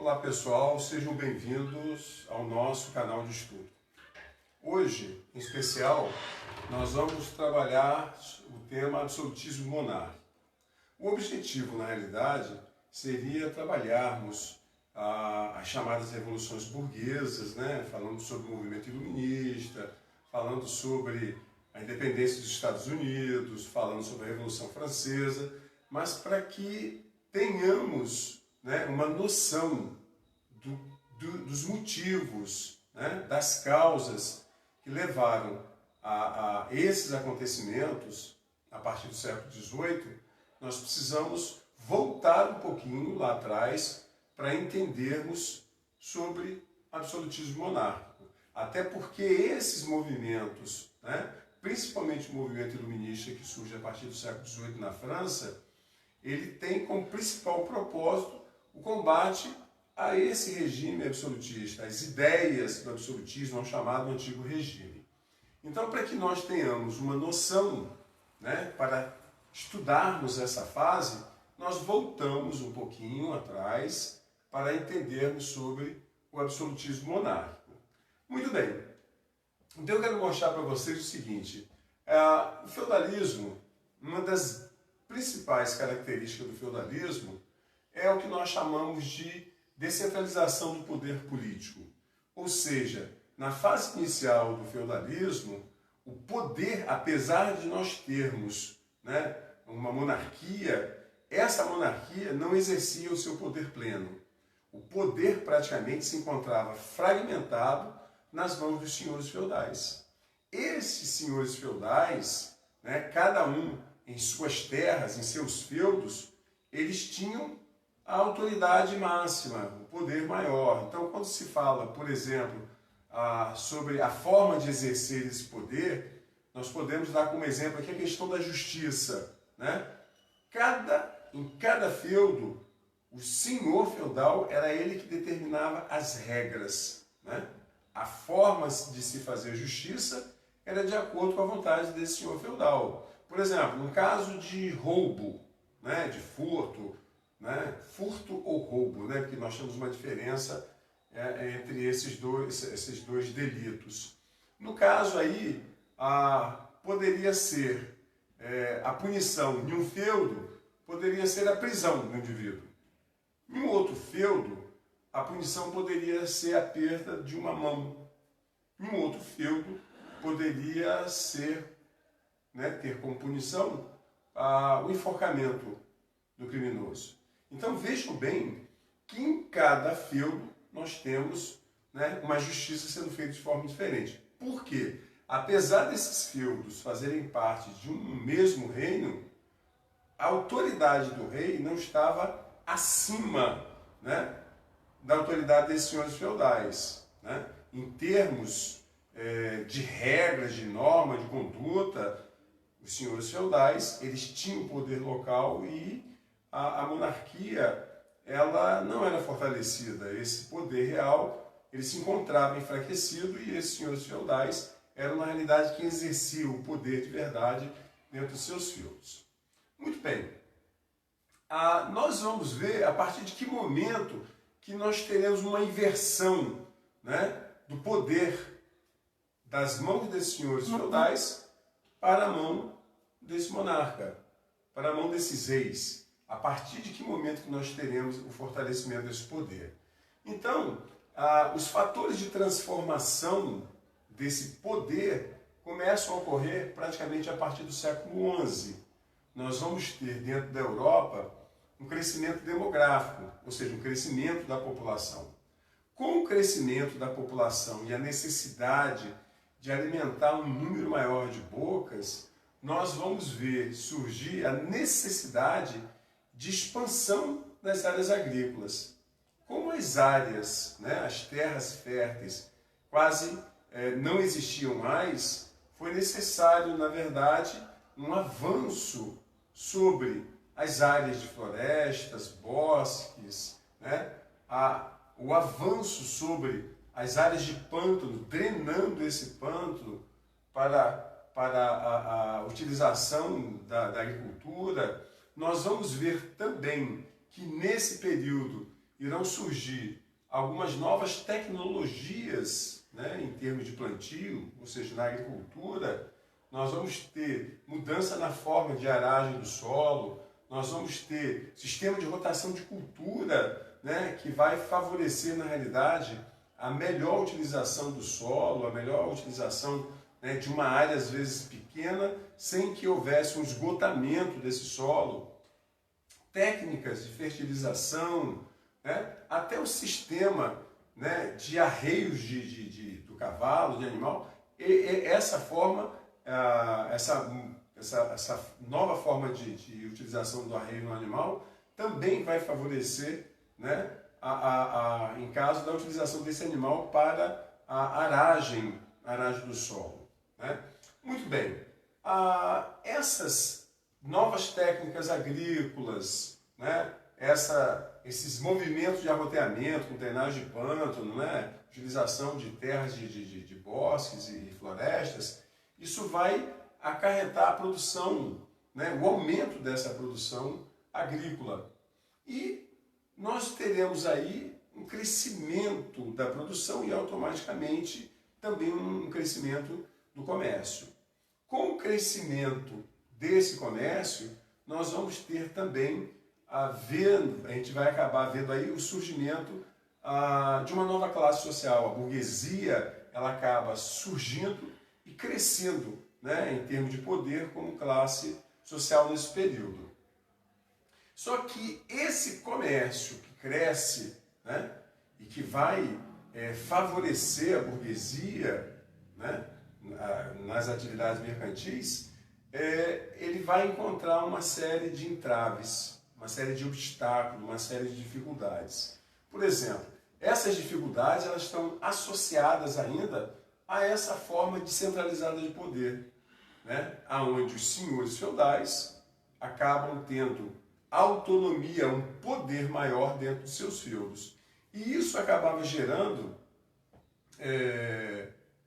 Olá pessoal, sejam bem-vindos ao nosso canal de estudo. Hoje, em especial, nós vamos trabalhar o tema absolutismo monárquico. O objetivo, na realidade, seria trabalharmos as chamadas revoluções burguesas, né? Falando sobre o movimento iluminista, falando sobre a independência dos Estados Unidos, falando sobre a Revolução Francesa, mas para que tenhamos, né, uma noção dos motivos, né, das causas que levaram a esses acontecimentos a partir do século XVIII. Nós precisamos voltar um pouquinho lá atrás para entendermos sobre absolutismo monárquico. Até porque esses movimentos, né, principalmente o movimento iluminista que surge a partir do século XVIII na França, ele tem como principal propósito o combate a esse regime absolutista, as ideias do absolutismo, ao chamado antigo regime. Então, para que nós tenhamos uma noção, né, para estudarmos essa fase, nós voltamos um pouquinho atrás para entendermos sobre o absolutismo monárquico. Muito bem. Então eu quero mostrar para vocês o seguinte: o feudalismo, uma das principais características do feudalismo é o que nós chamamos de descentralização do poder político. Ou seja, na fase inicial do feudalismo, o poder, apesar de nós termos, né, uma monarquia, essa monarquia não exercia o seu poder pleno. O poder praticamente se encontrava fragmentado nas mãos dos senhores feudais. Esses senhores feudais, né, cada um em suas terras, em seus feudos, eles tinham a autoridade máxima, o poder maior. Então, quando se fala, por exemplo, sobre a forma de exercer esse poder, nós podemos dar como exemplo aqui a questão da justiça, né? Em cada feudo, o senhor feudal era ele que determinava as regras, né? A forma de se fazer justiça era de acordo com a vontade desse senhor feudal. Por exemplo, no caso de roubo, né, de furto, né, furto ou roubo, né, porque nós temos uma diferença entre esses dois delitos. No caso aí, poderia ser a punição em um feudo, poderia ser a prisão do indivíduo. Em um outro feudo, a punição poderia ser a perda de uma mão. Em um outro feudo, poderia ser, né, ter como punição o enforcamento do criminoso. Então vejam bem que em cada feudo nós temos, né, uma justiça sendo feita de forma diferente. Por quê? Apesar desses feudos fazerem parte de um mesmo reino, a autoridade do rei não estava acima, né, da autoridade desses senhores feudais, né? Em termos de regras, de norma, de conduta, os senhores feudais, eles tinham poder local e a monarquia, ela não era fortalecida. Esse poder real, ele se encontrava enfraquecido e esses senhores feudais eram, na realidade, quem exerciam o poder de verdade dentro dos seus feudos. Muito bem. Nós vamos ver a partir de que momento que nós teremos uma inversão, né, do poder das mãos desses senhores feudais para a mão desse monarca, para a mão desses reis. A partir de que momento que nós teremos o fortalecimento desse poder? Então, os fatores de transformação desse poder começam a ocorrer praticamente a partir do século XI. Nós vamos ter dentro da Europa um crescimento demográfico, ou seja, um crescimento da população. Com o crescimento da população e a necessidade de alimentar um número maior de bocas, nós vamos ver surgir a necessidade de expansão das áreas agrícolas. Como as áreas, né, as terras férteis, quase não existiam mais, foi necessário, na verdade, um avanço sobre as áreas de florestas, bosques, né, o avanço sobre as áreas de pântano, drenando esse pântano para a utilização da agricultura. Nós vamos ver também que nesse período irão surgir algumas novas tecnologias, né, em termos de plantio, ou seja, na agricultura. Nós vamos ter mudança na forma de aragem do solo, nós vamos ter sistema de rotação de cultura, né, que vai favorecer, na realidade, a melhor utilização do solo, a melhor utilização, né, de uma área, às vezes, pequena, sem que houvesse um esgotamento desse solo. Técnicas de fertilização, né, até o sistema, né, de arreios do cavalo, de animal, essa forma, essa nova forma de utilização do arreio no animal também vai favorecer, né, em caso da utilização desse animal para a aragem do solo, né? Muito bem, essas novas técnicas agrícolas, né, esses movimentos de arroteamento com drenagem de pântano, né, utilização de terras de bosques e florestas, isso vai acarretar a produção, né, o aumento dessa produção agrícola. E nós teremos aí um crescimento da produção e automaticamente também um crescimento do comércio. Com o crescimento desse comércio, nós vamos ter também, a gente vai acabar vendo aí o surgimento de uma nova classe social. A burguesia, ela acaba surgindo e crescendo, né, em termos de poder como classe social nesse período. Só que esse comércio que cresce, né, e que vai favorecer a burguesia, né, nas atividades mercantis, ele vai encontrar uma série de entraves, uma série de obstáculos, uma série de dificuldades. Por exemplo, essas dificuldades elas estão associadas ainda a essa forma descentralizada de poder, né, onde os senhores feudais acabam tendo autonomia, um poder maior dentro dos seus feudos. E isso acabava gerando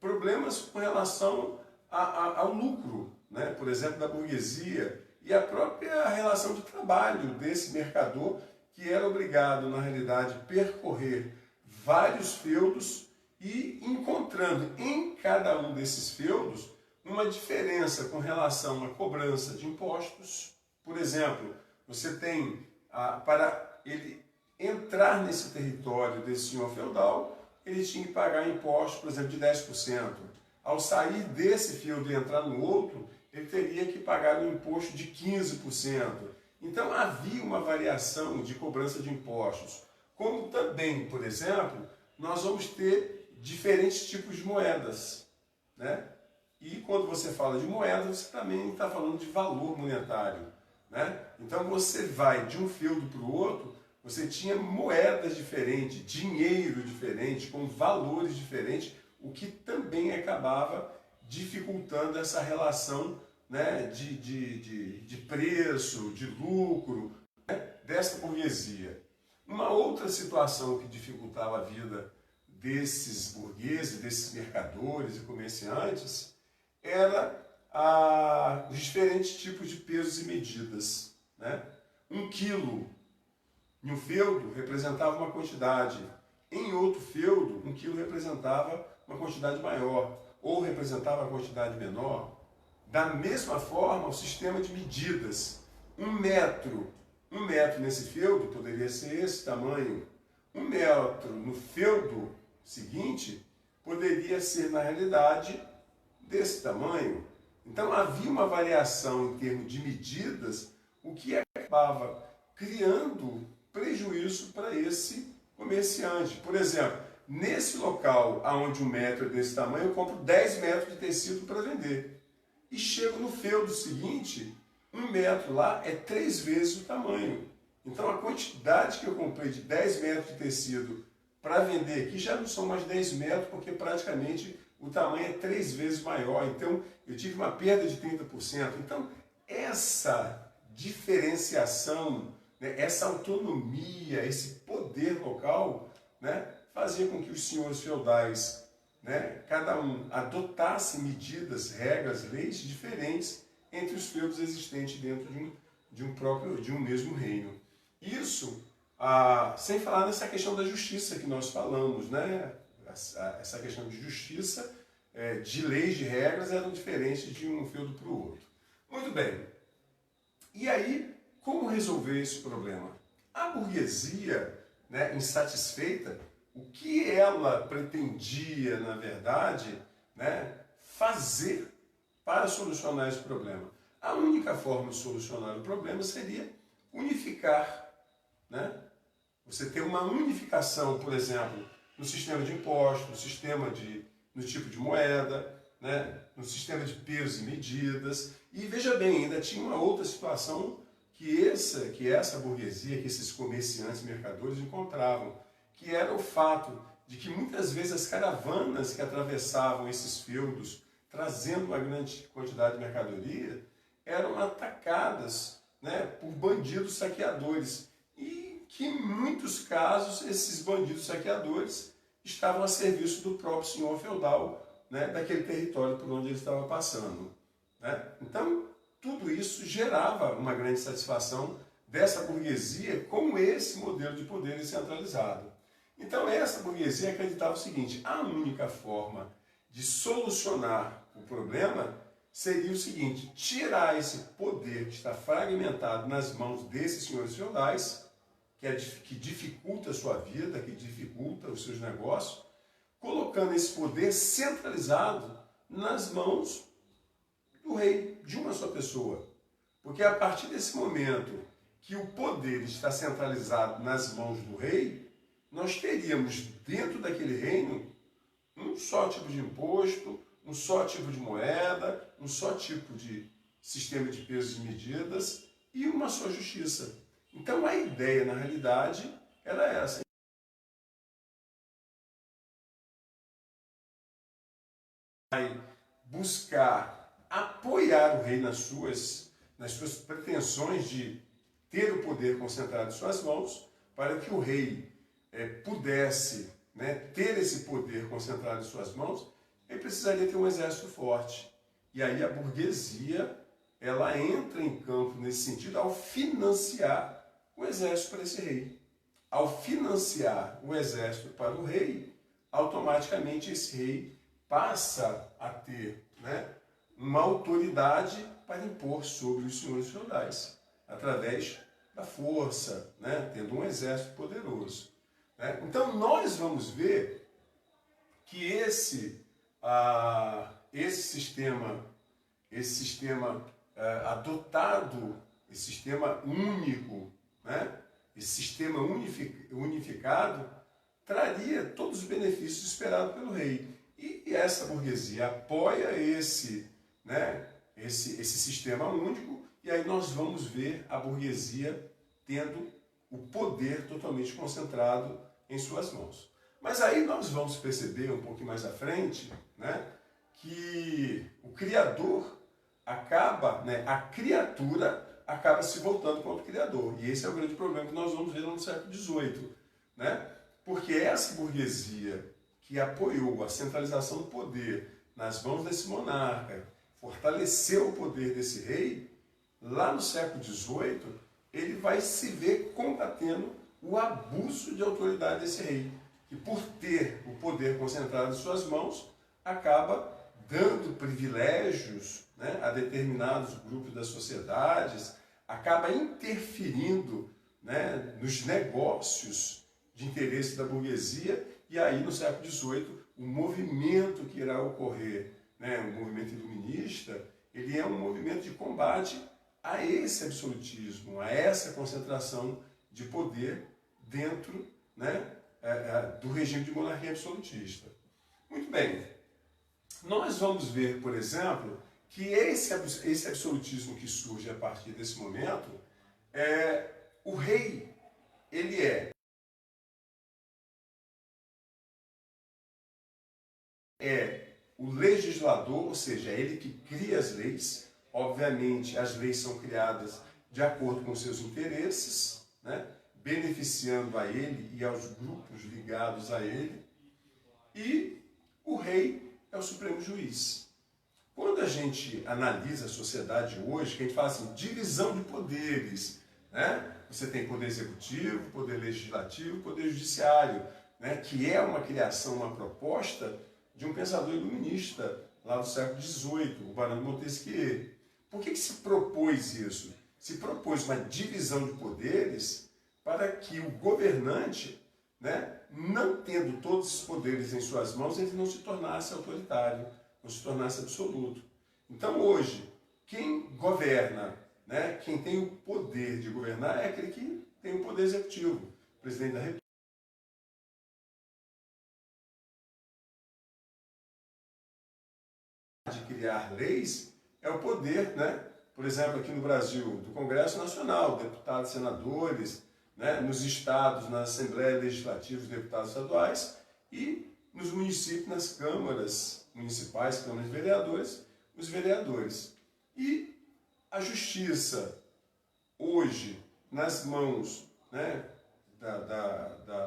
problemas com relação ao lucro, né, por exemplo, da burguesia, e a própria relação de trabalho desse mercador, que era obrigado, na realidade, percorrer vários feudos e encontrando em cada um desses feudos uma diferença com relação à cobrança de impostos. Por exemplo, você tem, para ele entrar nesse território desse senhor feudal, ele tinha que pagar impostos, por exemplo, de 10%. Ao sair desse feudo e entrar no outro, ele teria que pagar um imposto de 15%. Então havia uma variação de cobrança de impostos. Como também, por exemplo, nós vamos ter diferentes tipos de moedas, né? E quando você fala de moeda, você também está falando de valor monetário, né? Então você vai de um feudo para o outro, você tinha moedas diferentes, dinheiro diferente, com valores diferentes, o que também acabava dificultando essa relação, né, de preço, de lucro, né, dessa burguesia. Uma outra situação que dificultava a vida desses burgueses, desses mercadores e comerciantes, era os diferentes tipos de pesos e medidas, né? 1 quilo em um feudo representava uma quantidade, em outro feudo 1 quilo representava uma quantidade maior, ou representava uma quantidade menor. Da mesma forma, o sistema de medidas, 1 metro nesse feudo poderia ser esse tamanho, 1 metro no feudo seguinte poderia ser, na realidade, desse tamanho. Então havia uma variação em termos de medidas, o que acabava criando prejuízo para esse comerciante. Por exemplo, nesse local onde 1 metro é desse tamanho, eu compro 10 metros de tecido para vender. E chego no feudo seguinte, 1 metro lá é 3 vezes o tamanho. Então a quantidade que eu comprei de 10 metros de tecido para vender aqui já não são mais 10 metros, porque praticamente o tamanho é 3 vezes maior. Então eu tive uma perda de 30%. Então essa diferenciação, né, essa autonomia, esse poder local, né, fazia com que os senhores feudais, né, cada um adotasse medidas, regras, leis diferentes entre os feudos existentes dentro de um mesmo reino. Isso Sem falar nessa questão da justiça que nós falamos, né? Essa questão de justiça, de leis, de regras, eram diferentes de um feudo para o outro. Muito bem. E aí, como resolver esse problema? A burguesia, né, insatisfeita, o que ela pretendia, na verdade, né, fazer para solucionar esse problema? A única forma de solucionar o problema seria unificar, né? Você ter uma unificação, por exemplo, no sistema de impostos, no tipo de moeda, né? No sistema de pesos e medidas. E veja bem, ainda tinha uma outra situação que essa burguesia, que esses comerciantes e mercadores encontravam, que era o fato de que muitas vezes as caravanas que atravessavam esses feudos, trazendo uma grande quantidade de mercadoria, eram atacadas, né, por bandidos saqueadores. E que em muitos casos esses bandidos saqueadores estavam a serviço do próprio senhor feudal, né, daquele território por onde ele estava passando, né? Então, tudo isso gerava uma grande satisfação dessa burguesia com esse modelo de poder descentralizado. Então, essa burguesia acreditava o seguinte: a única forma de solucionar o problema seria o seguinte: tirar esse poder que está fragmentado nas mãos desses senhores feudais, que dificulta a sua vida, que dificulta os seus negócios, colocando esse poder centralizado nas mãos do rei, de uma só pessoa. Porque a partir desse momento que o poder está centralizado nas mãos do rei, nós teríamos dentro daquele reino um só tipo de imposto, um só tipo de moeda, um só tipo de sistema de pesos e medidas e uma só justiça. Então a ideia, na realidade, era essa. Vai buscar apoiar o rei nas suas pretensões de ter o poder concentrado em suas mãos, para que o rei pudesse, né, ter esse poder concentrado em suas mãos. Ele precisaria ter um exército forte. E aí a burguesia, ela entra em campo nesse sentido ao financiar o exército para esse rei. Ao financiar o exército para o rei, automaticamente esse rei passa a ter, né, uma autoridade para impor sobre os senhores feudais, através da força, né, tendo um exército poderoso, né? Então nós vamos ver que esse sistema adotado, esse sistema único, né, esse sistema unificado, traria todos os benefícios esperados pelo rei. E essa burguesia apoia esse sistema único, e aí nós vamos ver a burguesia tendo o poder totalmente concentrado em suas mãos. Mas aí nós vamos perceber um pouquinho mais à frente, né, que o Criador acaba, né, a criatura acaba se voltando contra o Criador. E esse é o grande problema que nós vamos ver no século XVIII, né? Porque essa burguesia que apoiou a centralização do poder nas mãos desse monarca, fortaleceu o poder desse rei, lá no século XVIII, ele vai se ver combatendo o abuso de autoridade desse rei, que por ter o poder concentrado em suas mãos, acaba dando privilégios, né, a determinados grupos das sociedades, acaba interferindo, né, nos negócios de interesse da burguesia. E aí, no século XVIII, o movimento que irá ocorrer, né, o movimento iluminista, ele é um movimento de combate a esse absolutismo, a essa concentração de poder dentro, né, do regime de monarquia absolutista. Muito bem, nós vamos ver, por exemplo, que esse absolutismo que surge a partir desse momento, o rei, ele é o legislador, ou seja, é ele que cria as leis. Obviamente, as leis são criadas de acordo com seus interesses, né, beneficiando a ele e aos grupos ligados a ele. E o rei é o supremo juiz. Quando a gente analisa a sociedade hoje, que a gente fala assim, divisão de poderes, né? Você tem poder executivo, poder legislativo, poder judiciário, né, que é uma criação, uma proposta de um pensador iluminista lá do século XVIII, o Barão de Montesquieu. Por que se propôs isso? Se propôs uma divisão de poderes para que o governante, né, não tendo todos os poderes em suas mãos, ele não se tornasse autoritário, não se tornasse absoluto. Então hoje, quem governa, né, quem tem o poder de governar é aquele que tem o poder executivo, o presidente da República. De criar leis é o poder, né, por exemplo, aqui no Brasil, do Congresso Nacional, deputados, senadores, né, nos estados, na Assembleia Legislativa, os deputados estaduais, e nos municípios, nas câmaras municipais, câmaras de vereadores, os vereadores. E a justiça, hoje, nas mãos, né,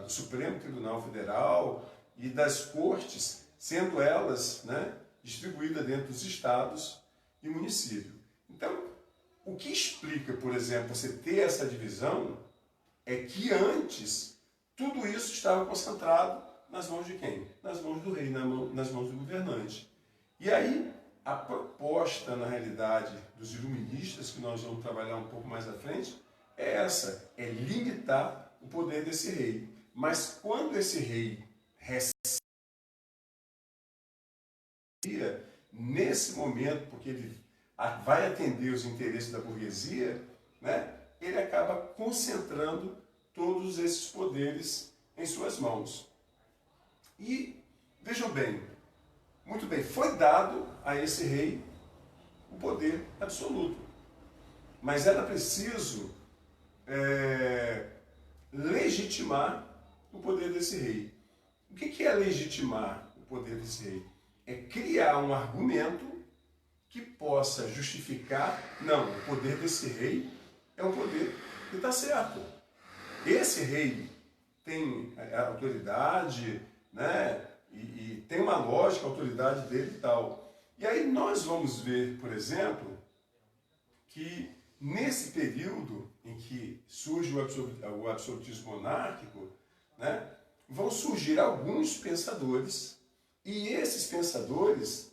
do Supremo Tribunal Federal e das cortes, sendo elas, né, distribuídas dentro dos estados e municípios. Então, o que explica, por exemplo, você ter essa divisão é que antes tudo isso estava concentrado nas mãos de quem? Nas mãos do rei, nas mãos do governante. E aí, a proposta, na realidade, dos iluministas, que nós vamos trabalhar um pouco mais à frente, é essa, é limitar o poder desse rei. Mas quando esse rei recebe, nesse momento, porque ele vai atender os interesses da burguesia, né, ele acaba concentrando todos esses poderes em suas mãos. E, vejam bem, muito bem, foi dado a esse rei o poder absoluto. Mas era preciso legitimar o poder desse rei. O que é legitimar o poder desse rei? É criar um argumento que possa justificar, não, o poder desse rei é um poder que está certo. Esse rei tem a autoridade, né, e tem uma lógica, a autoridade dele e tal. E aí nós vamos ver, por exemplo, que nesse período em que surge o absolutismo monárquico, né, vão surgir alguns pensadores, e esses pensadores,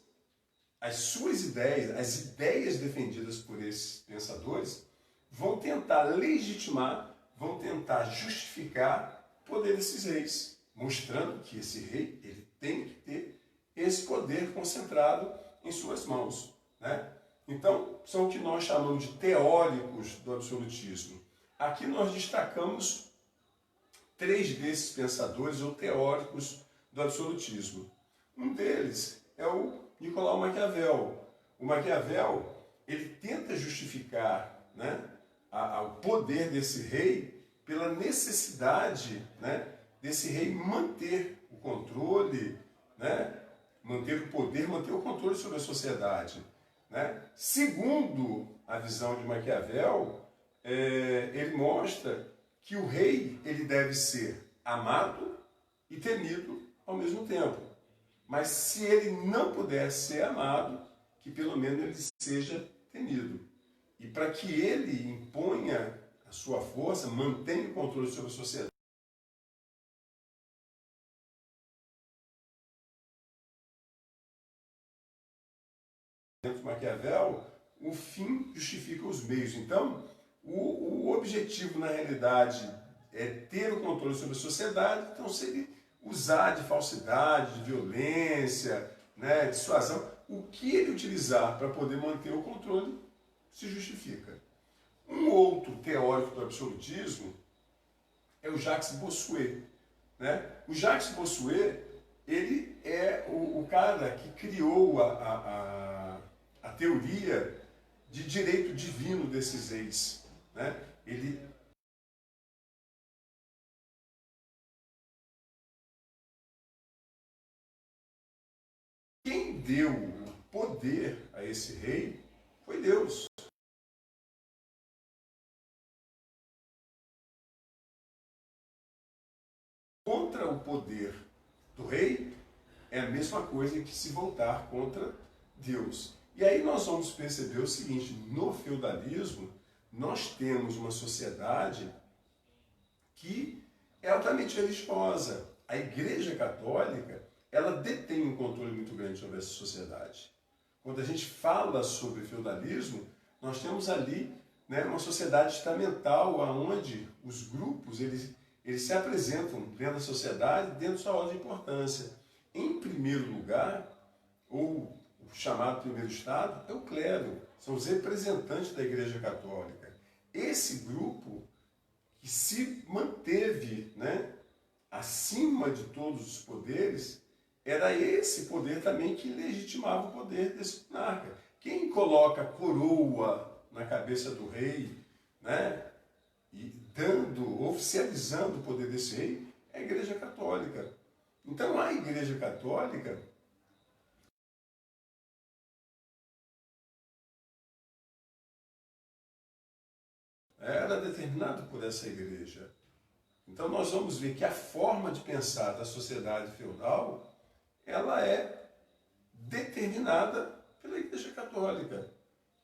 as suas ideias, as ideias defendidas por esses pensadores, vão tentar legitimar, vão tentar justificar o poder desses reis, mostrando que esse rei ele tem que ter esse poder concentrado em suas mãos, né? Então, são o que nós chamamos de teóricos do absolutismo. Aqui nós destacamos 3 desses pensadores ou teóricos do absolutismo. Um deles é o Nicolau Maquiavel. O Maquiavel, ele tenta justificar, né, o poder desse rei pela necessidade, né, desse rei manter o controle, né, manter o poder, manter o controle sobre a sociedade. Né? Segundo a visão de Maquiavel, ele mostra que o rei ele deve ser amado e temido ao mesmo tempo. Mas se ele não puder ser amado, que pelo menos ele seja temido. E para que ele imponha a sua força, mantenha o controle sobre a sociedade, dentro de Maquiavel, o fim justifica os meios. Então, o objetivo, na realidade, é ter o controle sobre a sociedade. Então, se ele usar de falsidade, de violência, né, dissuasão, o que ele utilizar para poder manter o controle se justifica. Um outro teórico do absolutismo é o Jacques Bossuet. Né? O Jacques Bossuet, ele é o cara que criou a teoria de direito divino desses reis. Né? Quem deu o poder a esse rei foi Deus. Contra o poder do rei é a mesma coisa que se voltar contra Deus. E aí nós vamos perceber o seguinte: no feudalismo, nós temos uma sociedade que é altamente religiosa. A Igreja Católica, ela detém um controle muito grande sobre essa sociedade. Quando a gente fala sobre feudalismo, nós temos ali, né, uma sociedade estamental onde os grupos eles se apresentam dentro da sociedade, dentro da sua ordem de importância. Em primeiro lugar, ou o chamado primeiro estado, é o clero, são os representantes da Igreja Católica. Esse grupo que se manteve, né, acima de todos os poderes, era esse poder também que legitimava o poder desse monarca. Quem coloca a coroa na cabeça do rei, né, e oficializando o poder desse rei, é a Igreja Católica. Então a Igreja Católica era determinada por essa igreja. Então nós vamos ver que a forma de pensar da sociedade feudal, ela é determinada pela Igreja Católica.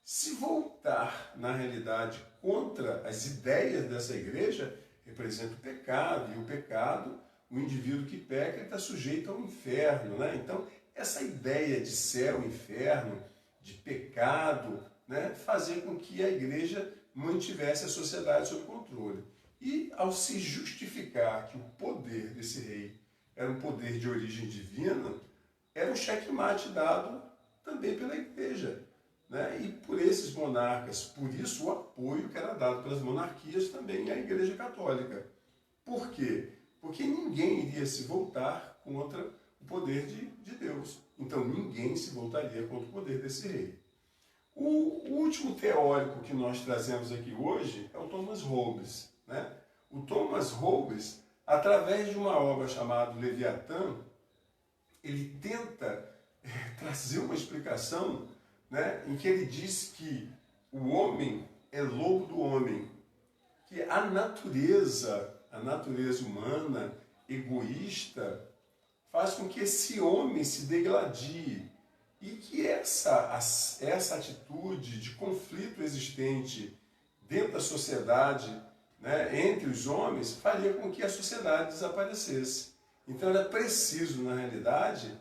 Se voltar, na realidade, contra as ideias dessa igreja, representa o pecado, e o pecado, o indivíduo que peca, está sujeito ao inferno, né? Então, essa ideia de céu, inferno, de pecado, né, fazia com que a igreja mantivesse a sociedade sob controle. E, ao se justificar que o poder desse rei era um poder de origem divina, era um checkmate dado também pela igreja, né? E por esses monarcas. Por isso o apoio que era dado pelas monarquias também à Igreja Católica. Por quê? Porque ninguém iria se voltar contra o poder de Deus. Então ninguém se voltaria contra o poder desse rei. O último teórico que nós trazemos aqui hoje é o Thomas Hobbes, né? O Thomas Hobbes, através de uma obra chamada Leviatã, ele tenta trazer uma explicação, né, em que ele diz que o homem é lobo do homem, que a natureza humana, egoísta, faz com que esse homem se degladie e que essa atitude de conflito existente dentro da sociedade, né, entre os homens, faria com que a sociedade desaparecesse. Então era preciso, na realidade,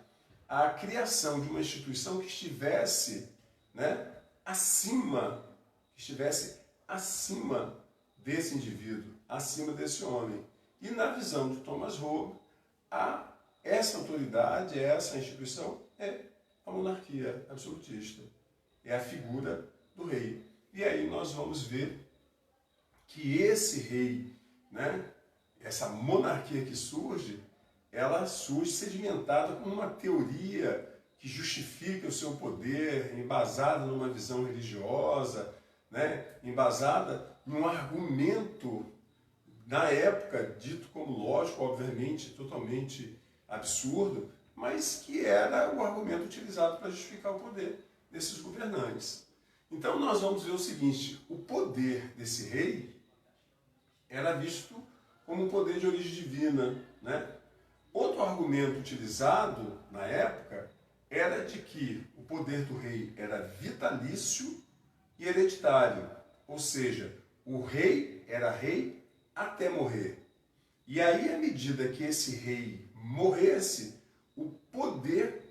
a criação de uma instituição que estivesse, né, acima desse indivíduo, acima desse homem. E na visão de Thomas Hobbes, essa autoridade, essa instituição é a monarquia absolutista, é a figura do rei. E aí nós vamos ver que esse rei, né, essa monarquia que surge, ela surge sedimentada com uma teoria que justifica o seu poder, embasada numa visão religiosa, né, embasada num argumento, na época, dito como lógico, obviamente, totalmente absurdo, mas que era o argumento utilizado para justificar o poder desses governantes. Então nós vamos ver o seguinte: o poder desse rei era visto como um poder de origem divina, né? Outro argumento utilizado na época era de que o poder do rei era vitalício e hereditário, ou seja, o rei era rei até morrer. E aí, à medida que esse rei morresse, o poder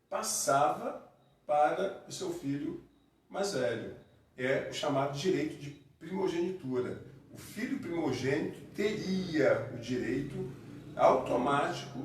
passava para o seu filho mais velho. É o chamado direito de primogenitura. O filho primogênito teria o direito automático,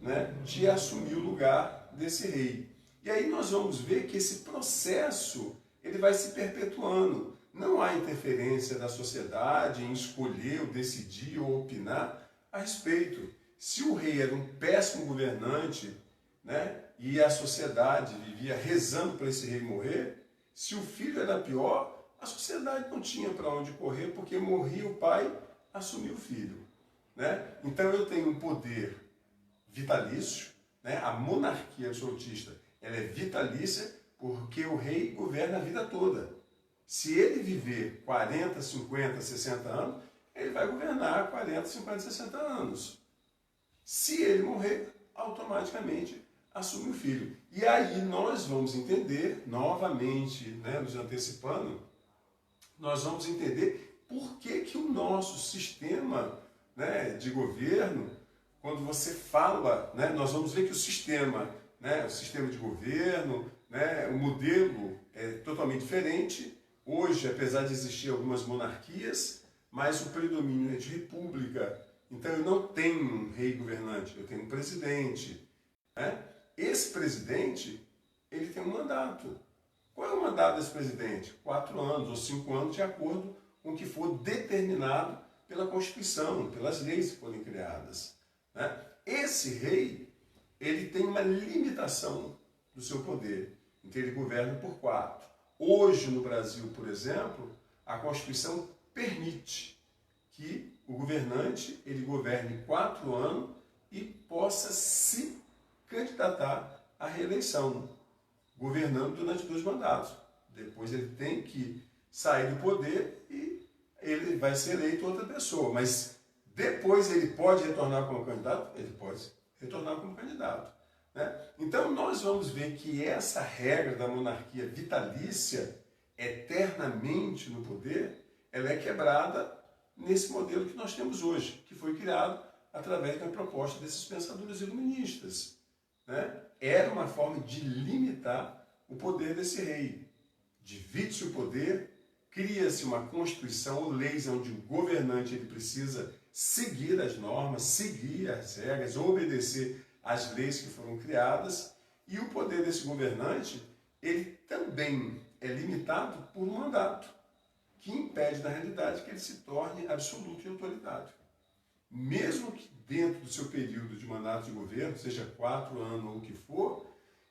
né, de assumir o lugar desse rei. E aí nós vamos ver que esse processo ele vai se perpetuando. Não há interferência da sociedade em escolher ou decidir ou opinar a respeito. Se o rei era um péssimo governante, né, e a sociedade vivia rezando para esse rei morrer, se o filho era pior, a sociedade não tinha para onde correr, porque morria o pai, assumia o filho, né? Então eu tenho um poder vitalício, né? A monarquia absolutista ela é vitalícia porque o rei governa a vida toda. Se ele viver 40, 50, 60 anos, ele vai governar 40, 50, 60 anos. Se ele morrer, automaticamente assume o filho. E aí nós vamos entender, novamente, né, nos antecipando, nós vamos entender por que o nosso sistema né, de governo, quando você fala, né, nós vamos ver que o sistema, né, o sistema de governo, né, o modelo é totalmente diferente. Hoje, apesar de existir algumas monarquias, mas o predomínio é de república. Então eu não tenho um rei governante, eu tenho um presidente. Né? Esse presidente, ele tem um mandato. Qual é o mandato desse presidente? 4 anos ou 5 anos, de acordo com o que for determinado pela Constituição, pelas leis que forem criadas. Né? Esse rei, ele tem uma limitação do seu poder, então ele governa por 4. Hoje, no Brasil, por exemplo, a Constituição permite que o governante ele governe 4 anos e possa se candidatar à reeleição, governando durante 2 mandatos. Depois ele tem que sair do poder e ele vai ser eleito outra pessoa. Mas depois ele pode retornar como candidato? Ele pode retornar como candidato. Né? Então nós vamos ver que essa regra da monarquia vitalícia, eternamente no poder, ela é quebrada nesse modelo que nós temos hoje, que foi criado através da proposta desses pensadores iluministas. Né? Era uma forma de limitar o poder desse rei. Divide-se o poder, cria-se uma constituição ou leis onde o governante ele precisa seguir as normas, seguir as regras, obedecer às leis que foram criadas, e o poder desse governante ele também é limitado por um mandato, que impede, na realidade, que ele se torne absoluto e autoritário. Mesmo que dentro do seu período de mandato de governo, seja 4 anos ou o que for,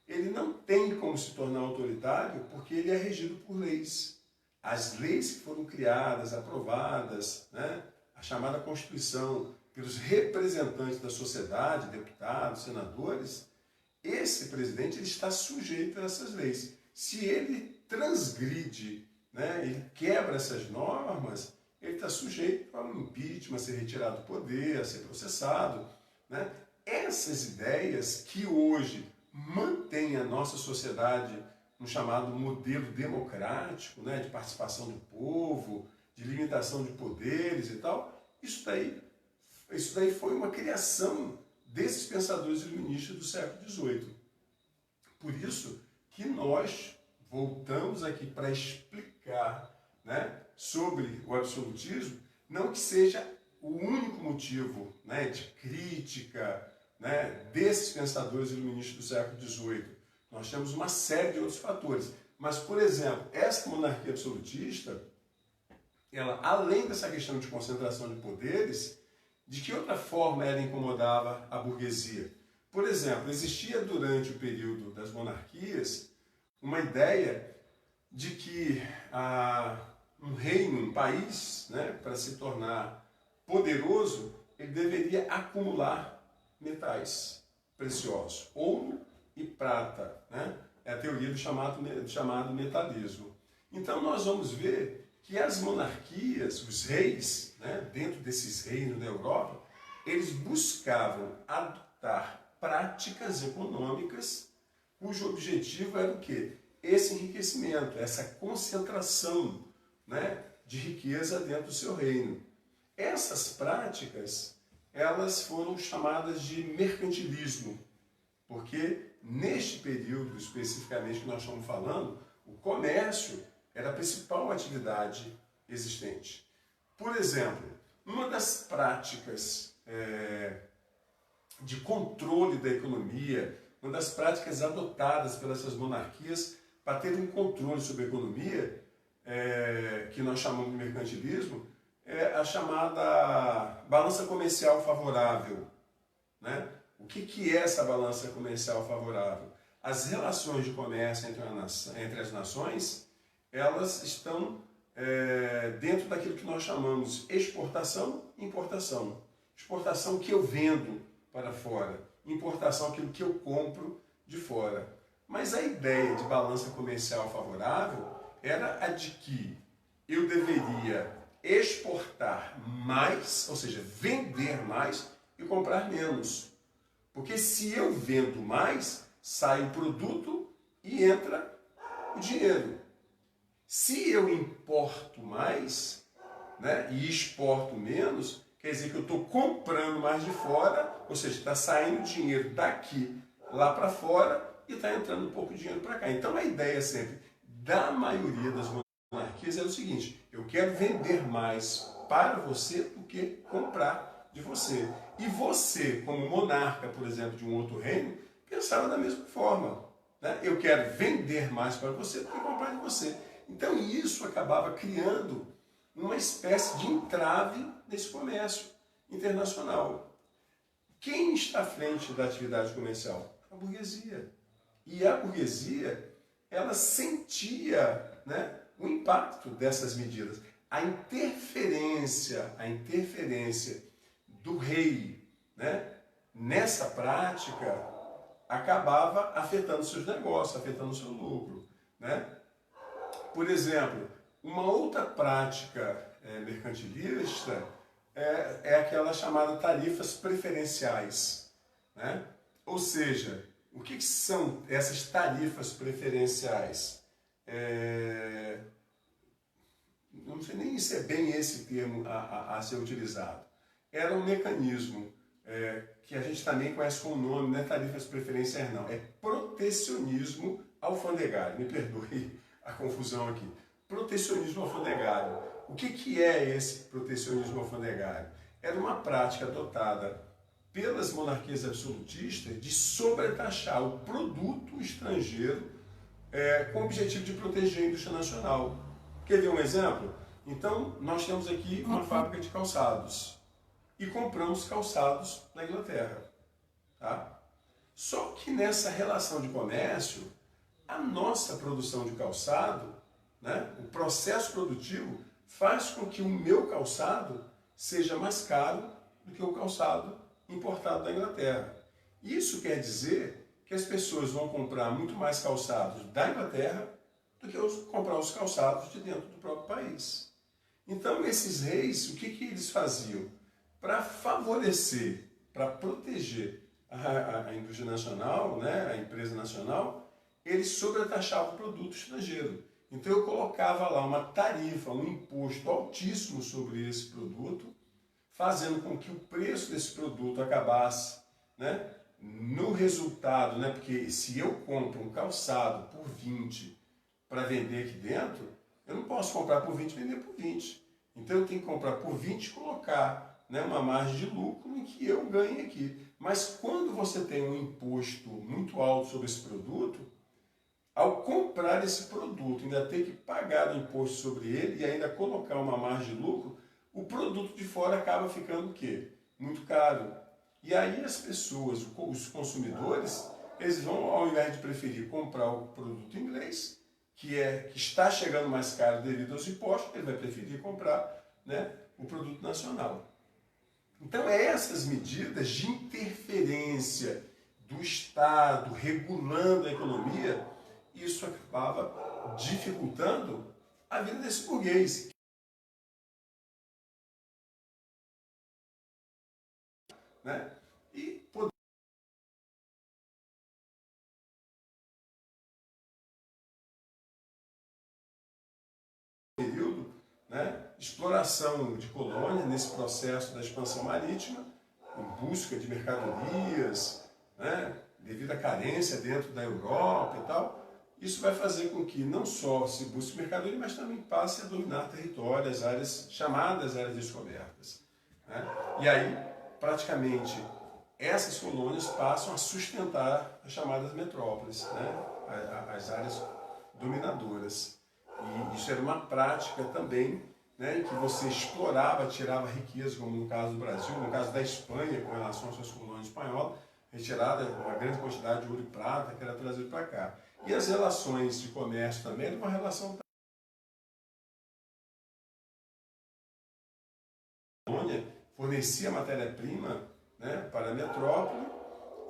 ele não tem como se tornar autoritário porque ele é regido por leis. As leis que foram criadas, aprovadas, né, a chamada Constituição, pelos representantes da sociedade, deputados, senadores, esse presidente ele está sujeito a essas leis. Se ele transgride, né, ele quebra essas normas, ele está sujeito a um impeachment, a ser retirado do poder, a ser processado. Né? Essas ideias que hoje mantêm a nossa sociedade no chamado modelo democrático, né, de participação do povo, de limitação de poderes e tal, isso daí foi uma criação desses pensadores iluministas do século XVIII. Por isso que nós voltamos aqui para explicar, né, sobre o absolutismo, não que seja o único motivo, né, de crítica, né, desses pensadores iluministas do século XVIII. Nós temos uma série de outros fatores. Mas, por exemplo, essa monarquia absolutista, ela, além dessa questão de concentração de poderes, de que outra forma ela incomodava a burguesia? Por exemplo, existia durante o período das monarquias uma ideia de que um reino, um país, né, para se tornar poderoso, ele deveria acumular metais preciosos, ouro e prata. Né? É a teoria do chamado metalismo. Então nós vamos ver que as monarquias, os reis, né, dentro desses reinos da Europa, eles buscavam adotar práticas econômicas cujo objetivo era o quê? Esse enriquecimento, essa concentração, né, de riqueza dentro do seu reino. Essas práticas, elas foram chamadas de mercantilismo, porque neste período especificamente que nós estamos falando, o comércio era a principal atividade existente. Por exemplo, uma das práticas de controle da economia, uma das práticas adotadas pelas monarquias para ter um controle sobre a economia, que nós chamamos de mercantilismo, é a chamada balança comercial favorável. Né? O que é essa balança comercial favorável? As relações de comércio entre as nações, elas estão dentro daquilo que nós chamamos exportação e importação. Exportação que eu vendo para fora, importação aquilo que eu compro de fora. Mas a ideia de balança comercial favorável era a de que eu deveria exportar mais, ou seja, vender mais e comprar menos. Porque se eu vendo mais, sai o produto e entra o dinheiro. Se eu importo mais, né, e exporto menos, quer dizer que eu estou comprando mais de fora, ou seja, está saindo dinheiro daqui lá para fora e está entrando um pouco de dinheiro para cá. Então a ideia sempre da maioria das monarquias é o seguinte: eu quero vender mais para você do que comprar de você. E você, como monarca, por exemplo, de um outro reino, pensava da mesma forma. Né? Eu quero vender mais para você do que comprar de você. Então isso acabava criando uma espécie de entrave nesse comércio internacional. Quem está à frente da atividade comercial? A burguesia. E a burguesia, ela sentia, né, o impacto dessas medidas. A interferência do rei, né, nessa prática acabava afetando seus negócios, afetando seu lucro. Né? Por exemplo, uma outra prática mercantilista é aquela chamada tarifas preferenciais. Né? Ou seja, o que são essas tarifas preferenciais? Não sei nem se é bem esse termo a ser utilizado. Era um mecanismo que a gente também conhece com o nome, não é tarifas preferenciais não, é protecionismo alfandegário. Me perdoe a confusão aqui. Protecionismo alfandegário. O que é esse protecionismo alfandegário? Era uma prática adotada pelas monarquias absolutistas de sobretaxar o produto estrangeiro com o objetivo de proteger a indústria nacional. Quer ver um exemplo? Então, nós temos aqui uma fábrica de calçados e compramos calçados na Inglaterra. Tá? Só que nessa relação de comércio, a nossa produção de calçado, né, o processo produtivo, faz com que o meu calçado seja mais caro do que o calçado importado da Inglaterra. Isso quer dizer que as pessoas vão comprar muito mais calçados da Inglaterra do que comprar os calçados de dentro do próprio país. Então, esses reis, o que eles faziam? Para favorecer, para proteger a indústria nacional, né, a empresa nacional, eles sobretaxavam o produto estrangeiro. Então eu colocava lá uma tarifa, um imposto altíssimo sobre esse produto, fazendo com que o preço desse produto acabasse, né, no resultado, né, porque se eu compro um calçado por 20 para vender aqui dentro, eu não posso comprar por 20 e vender por 20. Então eu tenho que comprar por 20 e colocar, né, uma margem de lucro em que eu ganhe aqui. Mas quando você tem um imposto muito alto sobre esse produto, ao comprar esse produto, ainda ter que pagar o imposto sobre ele e ainda colocar uma margem de lucro, o produto de fora acaba ficando o quê? Muito caro. E aí as pessoas, os consumidores, eles vão, ao invés de preferir comprar o produto inglês, que está chegando mais caro devido aos impostos, ele vai preferir comprar, né, o produto nacional. Então, essas medidas de interferência do Estado regulando a economia, isso acabava dificultando a vida desse burguês. Né? E período, né, exploração de colônia nesse processo da expansão marítima, em busca de mercadorias, né, devido à carência dentro da Europa e tal, isso vai fazer com que não só se busque mercadoria, mas também passe a dominar territórios, áreas chamadas áreas descobertas. Né? E aí, praticamente, essas colônias passam a sustentar as chamadas metrópoles, né? As áreas dominadoras. E isso era uma prática também, né, em que você explorava, tirava riqueza, como no caso do Brasil, no caso da Espanha, com relação às suas colônias espanholas, retirada uma grande quantidade de ouro e prata que era trazido para cá. E as relações de comércio também eram uma relação fornecia matéria-prima, né, para a metrópole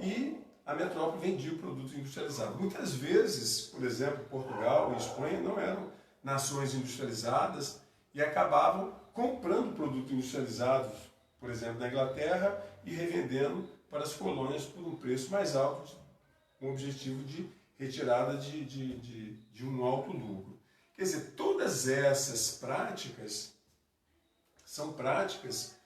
e a metrópole vendia o produto industrializado. Muitas vezes, por exemplo, Portugal e Espanha não eram nações industrializadas e acabavam comprando produto industrializado, por exemplo, da Inglaterra e revendendo para as colônias por um preço mais alto, com o objetivo de retirada de um alto lucro. Quer dizer, todas essas práticas são práticas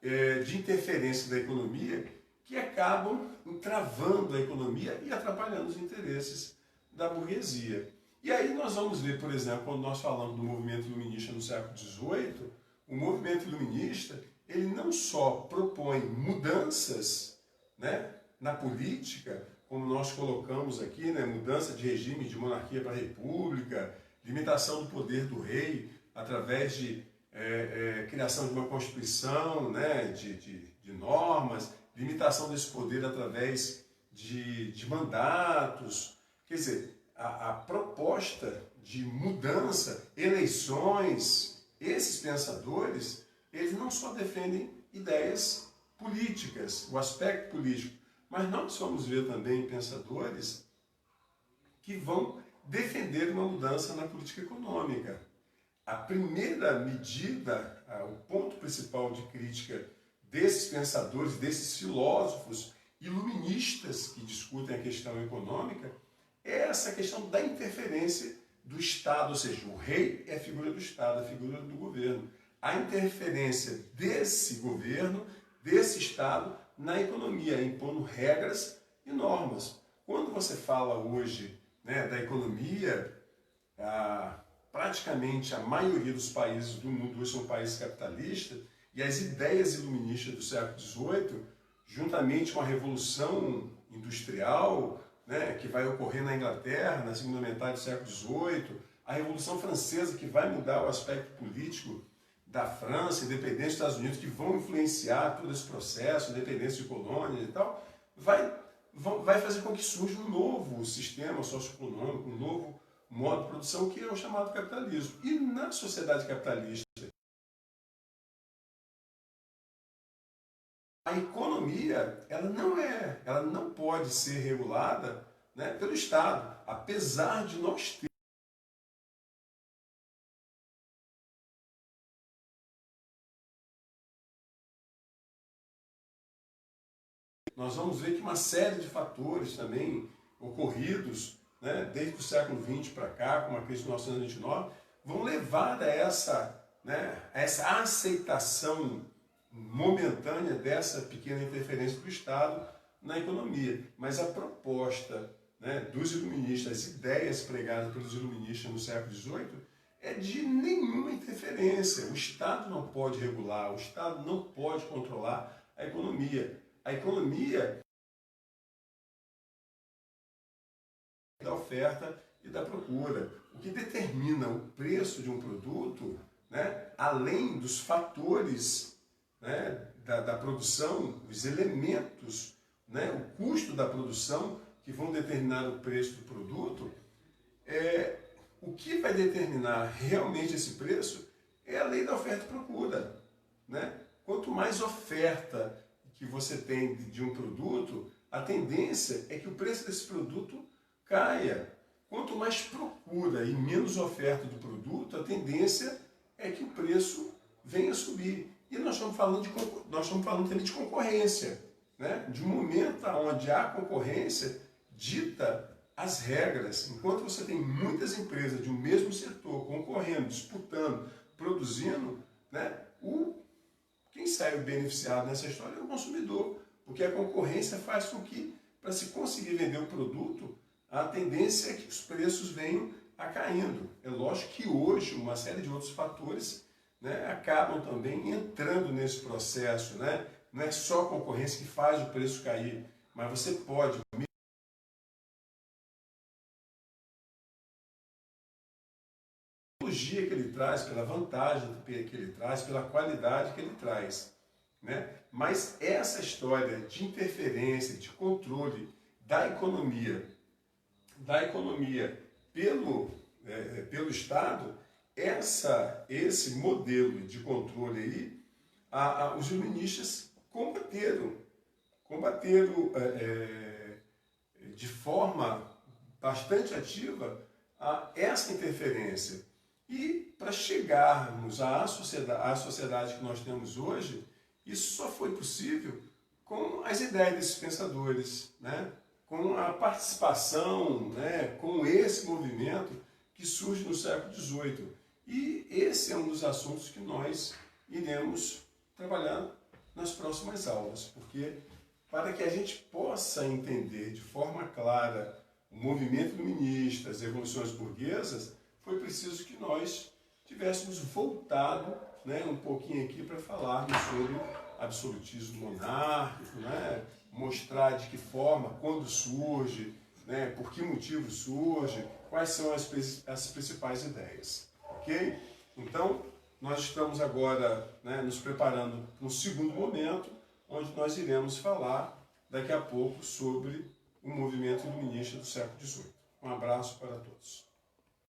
de interferência da economia que acabam travando a economia e atrapalhando os interesses da burguesia. E aí nós vamos ver, por exemplo, quando nós falamos do movimento iluminista no século XVIII, o movimento iluminista, ele não só propõe mudanças, né, na política, como nós colocamos aqui, né, mudança de regime de monarquia para república, limitação do poder do rei através de criação de uma constituição, né, de normas, limitação desse poder através de mandatos. Quer dizer, a proposta de mudança, eleições, esses pensadores, eles não só defendem ideias políticas, o aspecto político, mas nós vamos ver também pensadores que vão defender uma mudança na política econômica. A primeira medida, o ponto principal de crítica desses pensadores, desses filósofos iluministas que discutem a questão econômica, é essa questão da interferência do Estado, ou seja, o rei é a figura do Estado, a figura do governo. A interferência desse governo, desse Estado, na economia, impondo regras e normas. Quando você fala hoje, né, da economia, praticamente a maioria dos países do mundo hoje são países capitalistas, e as ideias iluministas do século XVIII, juntamente com a Revolução Industrial, né, que vai ocorrer na Inglaterra, na segunda metade do século XVIII, a Revolução Francesa, que vai mudar o aspecto político da França, independência dos Estados Unidos, que vão influenciar todo esse processo, independência de colônias e tal, vai fazer com que surja um novo sistema socioeconômico, um novo modo de produção, que é o chamado capitalismo. E na sociedade capitalista, a economia, ela não pode ser regulada, né, pelo Estado, apesar de nós termos. Nós vamos ver que uma série de fatores também ocorridos, né, desde o século XX para cá, com a crise de 1929, vão levar a essa aceitação momentânea dessa pequena interferência do Estado na economia. Mas a proposta, né, dos iluministas, as ideias pregadas pelos iluministas no século XVIII, é de nenhuma interferência. O Estado não pode regular, o Estado não pode controlar a economia. A economia é da oferta e da procura. O que determina o preço de um produto, né, além dos fatores, né, da produção, os elementos, né, o custo da produção que vão determinar o preço do produto, o que vai determinar realmente esse preço é a lei da oferta e procura, né? Quanto mais oferta que você tem de um produto, a tendência é que o preço desse produto caia. Quanto mais procura e menos oferta do produto, a tendência é que o preço venha a subir. E nós estamos falando também de concorrência, né? De um momento onde a concorrência dita as regras. Enquanto você tem muitas empresas de um mesmo setor concorrendo, disputando, produzindo, né? Quem sai beneficiado nessa história é o consumidor, porque a concorrência faz com que, para se conseguir vender o produto, a tendência é que os preços venham a caindo. É lógico que hoje uma série de outros fatores, né, acabam também entrando nesse processo, né? Não é só a concorrência que faz o preço cair, mas você pode, que ele traz, pela vantagem que ele traz, pela qualidade que ele traz, né? Mas essa história de interferência, de controle da economia pelo Estado, esse modelo de controle aí, os iluministas combateram de forma bastante ativa essa interferência. E para chegarmos à sociedade que nós temos hoje, isso só foi possível com as ideias desses pensadores, né? Com a participação, né? Com esse movimento que surge no século XVIII. E esse é um dos assuntos que nós iremos trabalhar nas próximas aulas, porque para que a gente possa entender de forma clara o movimento iluminista, as revoluções burguesas, foi preciso que nós tivéssemos voltado, né, um pouquinho aqui para falarmos sobre absolutismo monárquico, né, mostrar de que forma, quando surge, né, por que motivo surge, quais são as principais ideias. Ok? Então, nós estamos agora, né, nos preparando para um segundo momento, onde nós iremos falar daqui a pouco sobre o movimento iluminista do século XVIII. Um abraço para todos.